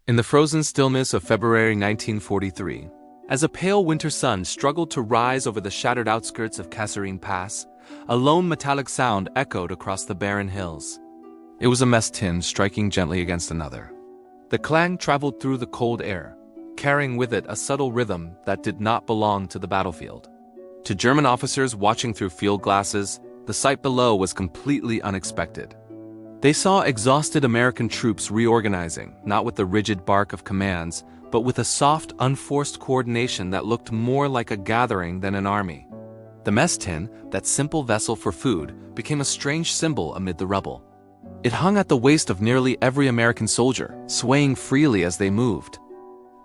In the frozen stillness of February 1943, as a pale winter sun struggled to rise over the shattered outskirts of Kasserine Pass, a lone metallic sound echoed across the barren hills. It was a mess tin striking gently against another. The clang traveled through the cold air, carrying with it a subtle rhythm that did not belong to the battlefield. To German officers watching through field glasses, the sight below was completely unexpected. They saw exhausted American troops reorganizing, not with the rigid bark of commands, but with a soft, unforced coordination that looked more like a gathering than an army. The mess tin, that simple vessel for food, became a strange symbol amid the rubble. It hung at the waist of nearly every American soldier, swaying freely as they moved.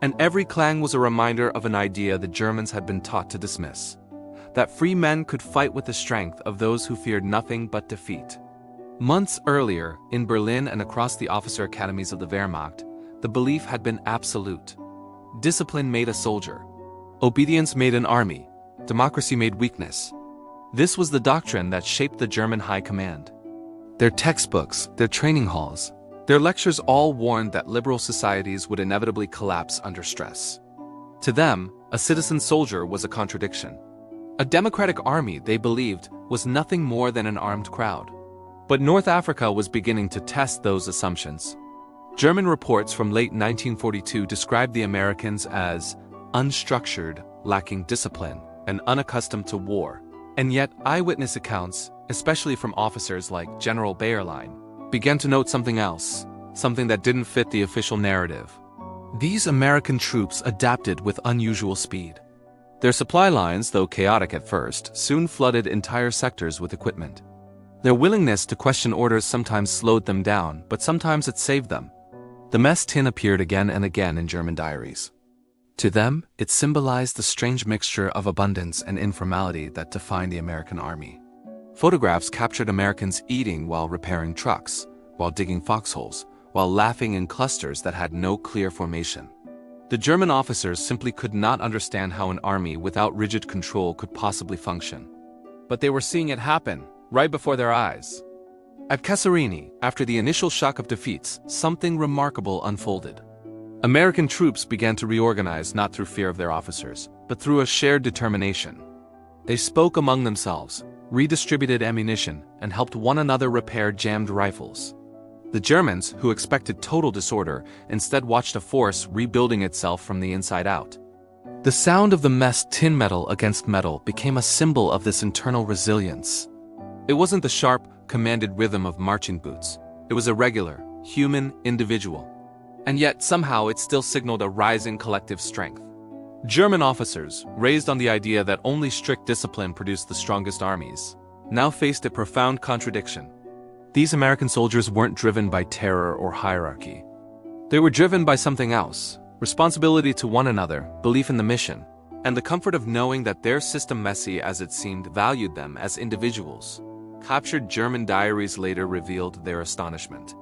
And every clang was a reminder of an idea the Germans had been taught to dismiss: that free men could fight with the strength of those who feared nothing but defeat. Months earlier, in Berlin and across the officer academies of the Wehrmacht, the belief had been absolute. Discipline made a soldier. Obedience made an army. Democracy made weakness. This was the doctrine that shaped the German high command. Their textbooks, their training halls, their lectures all warned that liberal societies would inevitably collapse under stress. To them, a citizen soldier was a contradiction. A democratic army, they believed, was nothing more than an armed crowd. But North Africa was beginning to test those assumptions. German reports from late 1942 described the Americans as unstructured, lacking discipline, and unaccustomed to war. And yet, eyewitness accounts, especially from officers like General Bayerlein, began to note something else, something that didn't fit the official narrative. These American troops adapted with unusual speed. Their supply lines, though chaotic at first, soon flooded entire sectors with equipment. Their willingness to question orders sometimes slowed them down, but sometimes it saved them. The mess tin appeared again and again in German diaries. To them, it symbolized the strange mixture of abundance and informality that defined the American army. Photographs captured Americans eating while repairing trucks, while digging foxholes, while laughing in clusters that had no clear formation. The German officers simply could not understand how an army without rigid control could possibly function. But they were seeing it happen, right before their eyes. At Kasserine, after the initial shock of defeats, something remarkable unfolded. American troops began to reorganize not through fear of their officers, but through a shared determination. They spoke among themselves, redistributed ammunition, and helped one another repair jammed rifles. The Germans, who expected total disorder, instead watched a force rebuilding itself from the inside out. The sound of the mess tin metal against metal became a symbol of this internal resilience. It wasn't the sharp, commanded rhythm of marching boots. It was a regular, human, individual. And yet, somehow, it still signaled a rising collective strength. German officers, raised on the idea that only strict discipline produced the strongest armies, now faced a profound contradiction. These American soldiers weren't driven by terror or hierarchy. They were driven by something else: responsibility to one another, belief in the mission, and the comfort of knowing that their system, messy as it seemed, valued them as individuals. Captured German diaries later revealed their astonishment.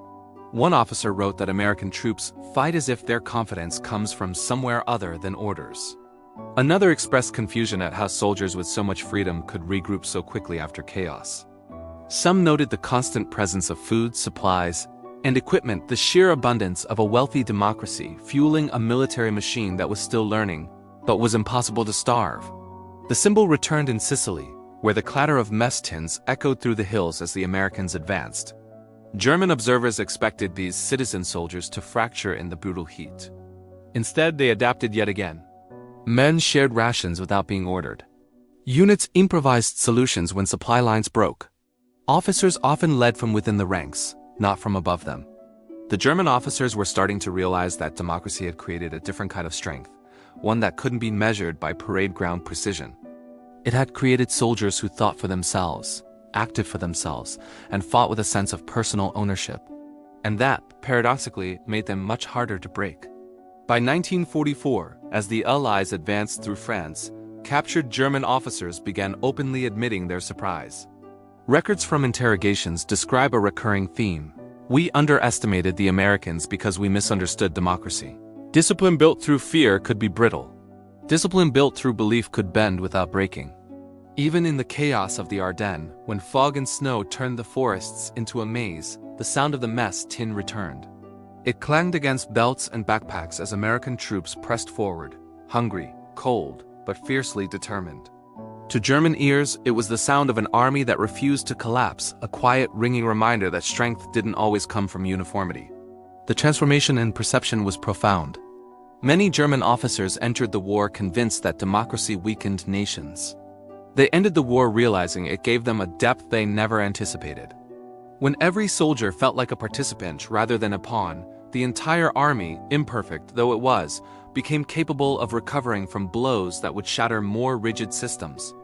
One officer wrote that American troops fight as if their confidence comes from somewhere other than orders. Another expressed confusion at how soldiers with so much freedom could regroup so quickly after chaos. Some noted the constant presence of food, supplies, and equipment, the sheer abundance of a wealthy democracy fueling a military machine that was still learning, but was impossible to starve. The symbol returned in Sicily, where the clatter of mess tins echoed through the hills as the Americans advanced. German observers expected these citizen soldiers to fracture in the brutal heat. Instead, they adapted yet again. Men shared rations without being ordered. Units improvised solutions when supply lines broke. Officers often led from within the ranks, not from above them. The German officers were starting to realize that democracy had created a different kind of strength, one that couldn't be measured by parade ground precision. It had created soldiers who thought for themselves, acted for themselves, and fought with a sense of personal ownership. And that, paradoxically, made them much harder to break. By 1944, as the Allies advanced through France, captured German officers began openly admitting their surprise. Records from interrogations describe a recurring theme: we underestimated the Americans because we misunderstood democracy. Discipline built through fear could be brittle. Discipline built through belief could bend without breaking. Even in the chaos of the Ardennes, when fog and snow turned the forests into a maze, the sound of the mess tin returned. It clanged against belts and backpacks as American troops pressed forward, hungry, cold, but fiercely determined. To German ears, it was the sound of an army that refused to collapse, a quiet, ringing reminder that strength didn't always come from uniformity. The transformation in perception was profound. Many German officers entered the war convinced that democracy weakened nations. They ended the war realizing it gave them a depth they never anticipated. When every soldier felt like a participant rather than a pawn, the entire army, imperfect though it was, became capable of recovering from blows that would shatter more rigid systems.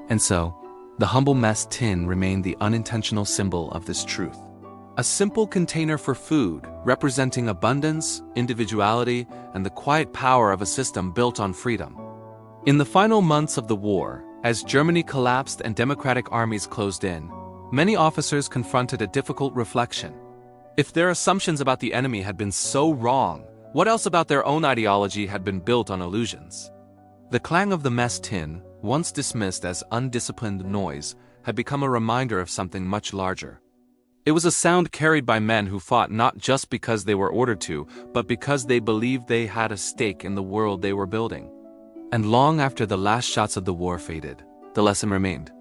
And so, the humble mess tin remained the unintentional symbol of this truth. A simple container for food, representing abundance, individuality, and the quiet power of a system built on freedom. In the final months of the war, as Germany collapsed and democratic armies closed in, many officers confronted a difficult reflection. If their assumptions about the enemy had been so wrong, what else about their own ideology had been built on illusions? The clang of the mess tin, once dismissed as undisciplined noise, had become a reminder of something much larger. It was a sound carried by men who fought not just because they were ordered to, but because they believed they had a stake in the world they were building. And long after the last shots of the war faded, the lesson remained.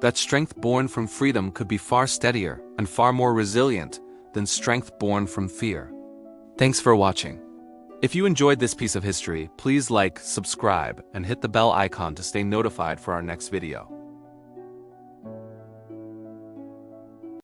That strength born from freedom could be far steadier and far more resilient than strength born from fear. Thanks for watching. If you enjoyed this piece of history, please like, subscribe, and hit the bell icon to stay notified for our next video.